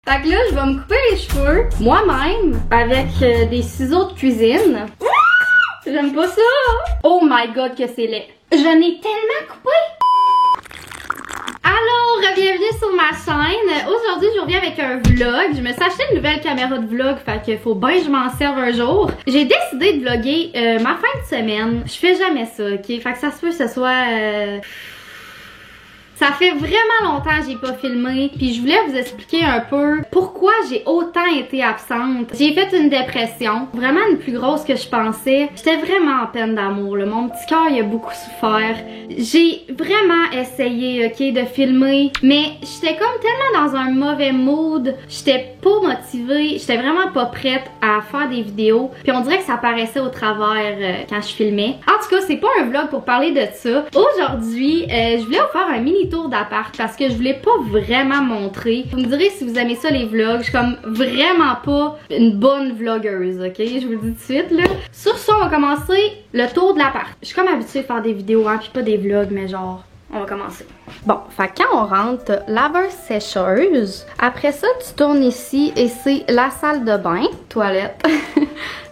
Fait que là, je vais me couper les cheveux moi-même avec des ciseaux de cuisine. J'aime pas ça! Oh my god que c'est laid! Je n'ai tellement coupé! Alors, bienvenue sur ma chaîne. Aujourd'hui, je reviens avec un vlog. Je me suis acheté une nouvelle caméra de vlog, fait qu'il faut bien que je m'en serve un jour. J'ai décidé de vlogger ma fin de semaine. Je fais jamais ça, ok? Fait que ça se peut que ce soit... Ça fait vraiment longtemps que j'ai pas filmé, puis je voulais vous expliquer un peu pourquoi j'ai autant été absente. J'ai fait une dépression, vraiment une plus grosse que je pensais. J'étais vraiment en peine d'amour, là. Mon petit cœur il a beaucoup souffert. J'ai vraiment essayé, ok, de filmer, mais j'étais comme tellement dans un mauvais mood, j'étais pas motivée, j'étais vraiment pas prête à faire des vidéos, puis on dirait que ça paraissait au travers quand je filmais. En tout cas, c'est pas un vlog pour parler de ça. Aujourd'hui, je voulais vous faire un mini tour d'appart parce que je voulais pas vraiment montrer. Vous me direz si vous aimez ça les vlogs. Je suis comme vraiment pas une bonne vlogueuse, ok? Je vous le dis tout de suite là. Sur ça, on va commencer le tour de l'appart. Je suis comme habituée de faire des vidéos, hein, puis pas des vlogs, mais genre... On va commencer. Bon, fait quand on rentre, laveuse sécheuse. Après ça, tu tournes ici et c'est la salle de bain, toilette.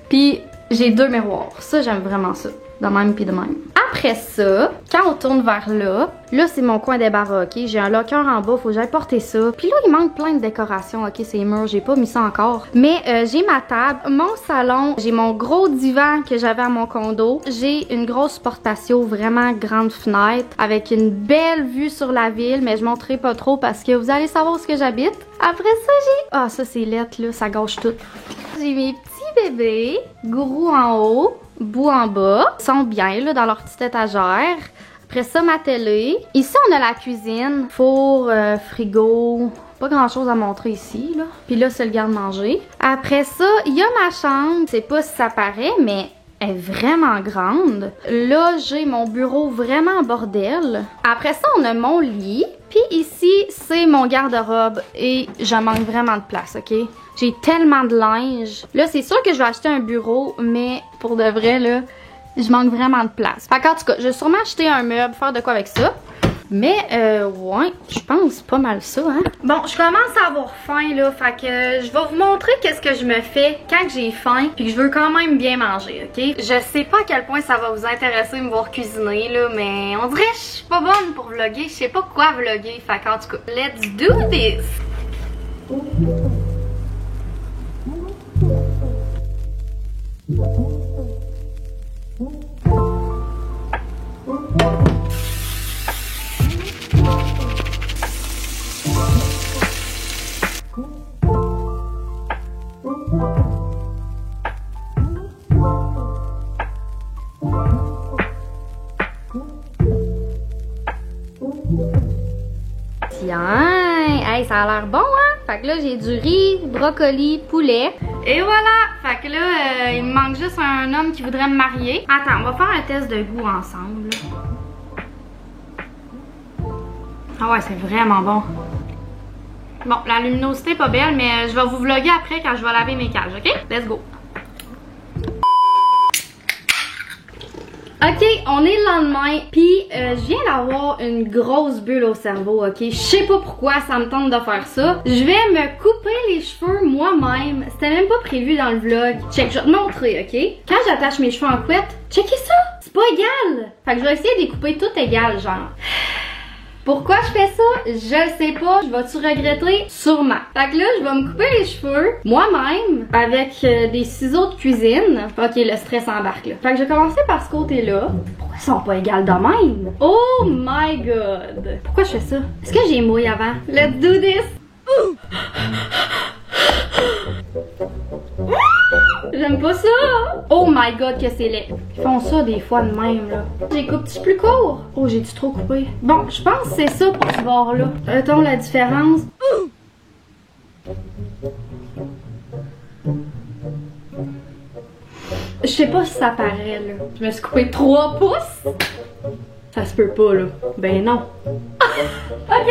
Puis j'ai deux miroirs. Ça, j'aime vraiment ça. De même puis de même. Après ça, quand on tourne vers là c'est mon coin débarras, ok? J'ai un locker en bas, faut que j'aille porter ça. Puis là, il manque plein de décorations, ok? Ces murs, j'ai pas mis ça encore. Mais j'ai ma table, mon salon, j'ai mon gros divan que j'avais à mon condo. J'ai une grosse porte patio, vraiment grande fenêtre, avec une belle vue sur la ville, mais je montrerai pas trop parce que vous allez savoir où est-ce que j'habite. Après ça, j'ai... Ah, ça c'est lettre, là, ça gâche tout. J'ai mes petits bébés, gourou en haut, bout en bas. Ils sont bien là dans leur petite étagère. Après ça, ma télé. Ici, on a la cuisine. Four, frigo. Pas grand chose à montrer ici, là. Puis là, c'est le garde-manger. Après ça, il y a ma chambre. Je sais pas si ça paraît, mais elle est vraiment grande. Là, j'ai mon bureau vraiment bordel. Après ça, on a mon lit. Puis ici, c'est mon garde-robe. Et je manque vraiment de place, ok? J'ai tellement de linge. Là, c'est sûr que je vais acheter un bureau, mais pour de vrai, là, je manque vraiment de place. Fait qu'en tout cas, je vais sûrement acheter un meuble, faire de quoi avec ça. Mais, ouais, je pense pas mal ça, hein. Bon, je commence à avoir faim, là. Fait que je vais vous montrer qu'est-ce que je me fais quand j'ai faim, puis que je veux quand même bien manger, ok? Je sais pas à quel point ça va vous intéresser de me voir cuisiner, là, mais on dirait que je suis pas bonne pour vlogger. Je sais pas quoi vlogger. Fait qu'en tout cas, let's do this! Tiens, hey, ça a l'air bon, hein? Fait que là, j'ai du riz, brocoli, poulet. Et voilà! Fait que là, il me manque juste un homme qui voudrait me marier. Attends, on va faire un test de goût ensemble. Ah ouais, c'est vraiment bon. Bon, la luminosité est pas belle, mais je vais vous vlogger après quand je vais laver mes cages, ok? Let's go! Ok, on est le lendemain, puis je viens d'avoir une grosse bulle au cerveau, ok? Je sais pas pourquoi ça me tente de faire ça. Je vais me couper les cheveux moi-même. C'était même pas prévu dans le vlog. Check, je vais te montrer, ok? Quand j'attache mes cheveux en couette, checkez ça! C'est pas égal! Fait que je vais essayer de les couper tout égal, genre. Pourquoi je fais ça? Je le sais pas. Je vais-tu regretter? Sûrement. Fait que là, je vais me couper les cheveux moi-même avec des ciseaux de cuisine. Ok, le stress embarque là. Fait que je vais commencer par ce côté-là. Pourquoi ils sont pas égales de même? Oh my god! Pourquoi je fais ça? Est-ce que j'ai mouillé avant? Let's do this! J'aime pas ça! Oh my god que c'est laid! Ils font ça des fois de même là. J'ai coupé plus court? Oh, j'ai-tu trop coupé? Bon, je pense que c'est ça pour ce bord-là. Mettons la différence. Je sais pas si ça paraît là. Je me suis coupé 3 pouces. Ça se peut pas là. Ben non. Ok,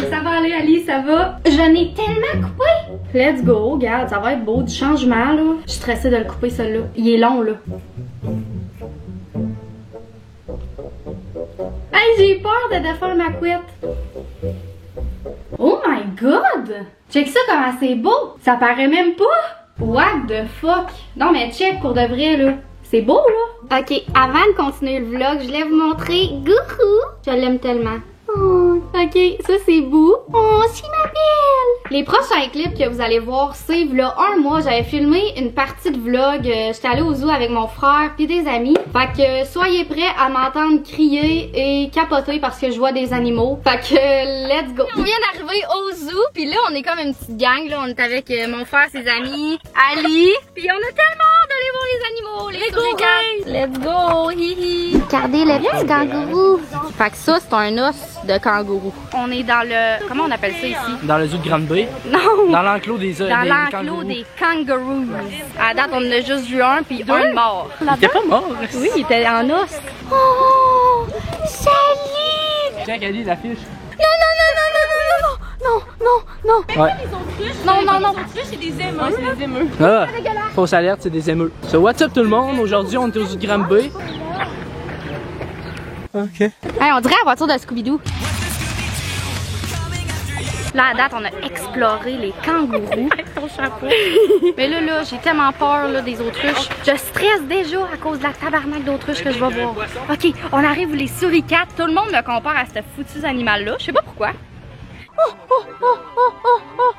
ça va aller, Ali, ça va. J'en ai tellement coupé. Let's go, regarde, ça va être beau, du changement là. Je suis stressée de le couper celui-là. Il est long là. Hey, j'ai peur de défaire ma couette. Oh my god! Check ça comment c'est beau! Ça paraît même pas! What the fuck? Non mais check pour de vrai là. C'est beau là! Ok, avant de continuer le vlog, je voulais vous montrer Gourou. Je l'aime tellement. Oh, ok, ça c'est beau. Oh, c'est ma belle! Les prochains clips que vous allez voir, c'est là un mois, j'avais filmé une partie de vlog. J'étais allée au zoo avec mon frère puis des amis. Fait que soyez prêts à m'entendre crier et capoter parce que je vois des animaux. Fait que let's go! On vient d'arriver au zoo, puis là on est comme une petite gang. Là, on est avec mon frère, ses amis, Ali. Puis on a tellement hâte d'aller voir les animaux, les souricates. Let's go! Hihi! Regardez le petit kangourou. Fait que ça c'est un os de kangourou. On est dans le... Comment on appelle ça ici? Dans le zoo de Grande Bay? Non! Dans l'enclos des kangourous. Des kangourous. À date, on en a juste vu un, puis un mort. Il était pas mort? Oui, il était en os. Oh! Salut! Tiens, Ali, l'affiche. Non! Ouais. Non! Les autruches, c'est des émeutes. Ouais, c'est des émeutes. Ah, fausse alerte, c'est des émeutes. So, what's up tout le monde? Aujourd'hui, on est au zoo de Grande Bay. Ok. Hey, on dirait la voiture de Scooby-Doo. Là, à date, on a exploré les kangourous. Avec ton chapeau. Mais là, j'ai tellement peur là, des autruches. Je stresse déjà à cause de la tabarnak d'autruches que je vais voir. Ok, on arrive où les suricates. Tout le monde me compare à ce foutu animal-là. Je sais pas pourquoi. Oh.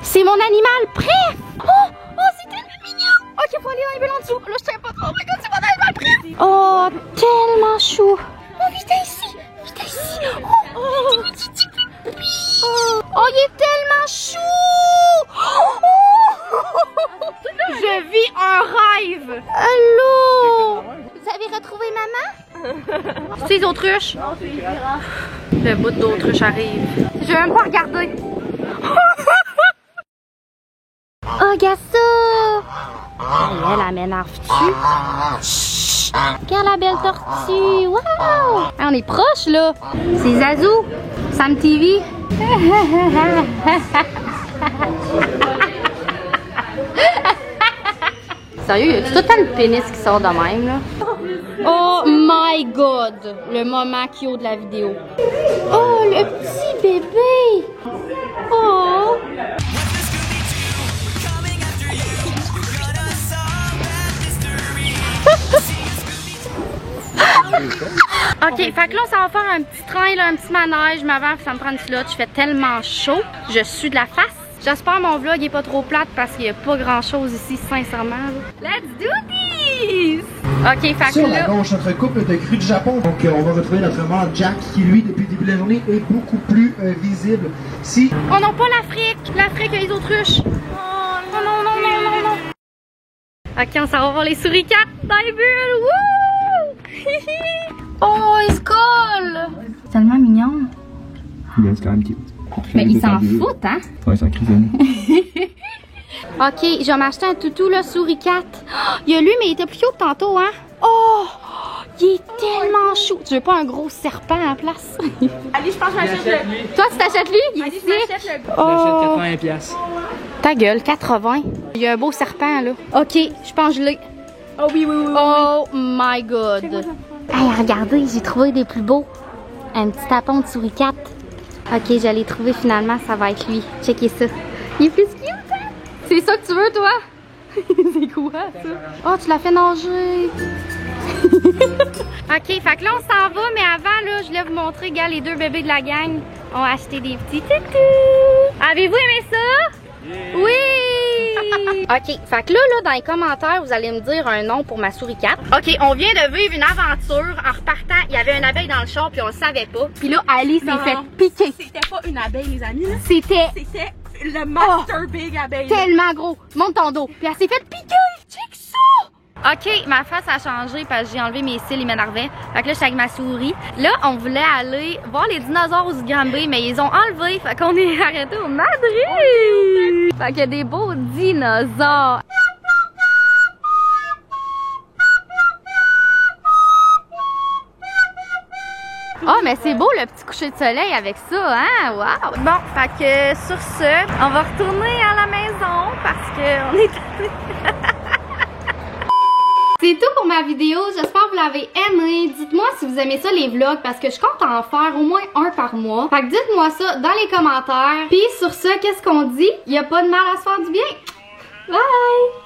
C'est mon animal préf! Oh, c'est tellement mignon! Ok, faut aller dans les bulles en dessous. Là, je sais pas trop. Oh my god, c'est mon animal préf! Oh, tellement chou! Oh, viens ici! Oh, il est tellement chou! Je vis un rêve! Allô? Vous avez retrouvé maman? C'est les autruches? Non, c'est les girafes. Le bout d'autruche arrive. Je vais même pas regarder. Oh, regarde ça! Elle m'énerve-tu? Regarde la belle tortue! Wow! On est proche là! C'est Zazou! Sam TV! Sérieux, y a tout le temps le pénis qui sort de même là? Oh my god! Le moment cute de la vidéo. Oh, le petit bébé! Oh! Ok, fait que là, on s'en va faire un petit train, là, un petit manège, mais avant, ça me prend une slot. Je fais tellement chaud, je suis de la face. J'espère mon vlog est pas trop plate parce qu'il y a pas grand chose ici, sincèrement. Là. Let's do this! Ok, fait que là... la gauche, notre couple de cru du Japon. Donc, on va retrouver notre mort Jack qui, lui, depuis le début de la journée, est beaucoup plus visible. Si... Oh non, pas l'Afrique! L'Afrique a les autruches! Oh non! Ok, on s'en va voir les suricates dans les bulles! Wouh! Oh, ils se collent! C'est tellement mignon. Yeah, c'est quand même cute. Mais ils s'en foutent, hein? Ouais, c'est un crisonnier. Ok, je vais m'acheter un toutou, là, suricate. Oh, il y a lui, mais il était plus haut que tantôt, hein? Oh! Il est tellement chou. Tu veux pas un gros serpent à la place? Allez, je pense que je m'achète le... Toi, tu t'achètes lui? Il est Allez, ici. je m'achète le... Oh! J'achète 80$. Ta gueule, 80. Il y a un beau serpent, là. Ok, je pense que je l'ai. Oh oui. Oh my god. Hey, regardez, j'ai trouvé des plus beaux. Un petit tapon de suricate. Ok, je l'ai trouvé finalement, ça va être lui. Checkez ça. Il est plus cute, hein? C'est ça que tu veux, toi? C'est quoi, ça? Oh, tu l'as fait nager. Ok, fait que là, on s'en va, mais avant, là, je voulais vous montrer, gars, les deux bébés de la gang ont acheté des petits toutous. Avez-vous aimé ça? Yeah. Oui! Ok, fait que là, dans les commentaires, vous allez me dire un nom pour ma suricate. Ok, on vient de vivre une aventure. En repartant, il y avait une abeille dans le char, puis on le savait pas. Puis là, Ali s'est fait piquer. C'était pas une abeille, les amis, là. C'était le Master Big abeille. Tellement gros. Monte ton dos. Puis elle s'est fait piquer. Check ça! Ok, ma face a changé parce que j'ai enlevé mes cils, ils m'énervaient. Fait que là, je suis avec ma souris. Là, on voulait aller voir les dinosaures au Granby, mais ils ont enlevé. Fait qu'on est arrêté au Madrid. Fait qu'il y a des beaux dinosaures. Oh, mais c'est beau le petit coucher de soleil avec ça, hein? Wow! Bon, fait que sur ce, on va retourner à la maison parce qu'on est... C'est tout pour ma vidéo, j'espère que vous l'avez aimé. Dites-moi si vous aimez ça les vlogs parce que je compte en faire au moins un par mois. Fait que dites-moi ça dans les commentaires. Puis sur ça, qu'est-ce qu'on dit? Y a pas de mal à se faire du bien. Bye!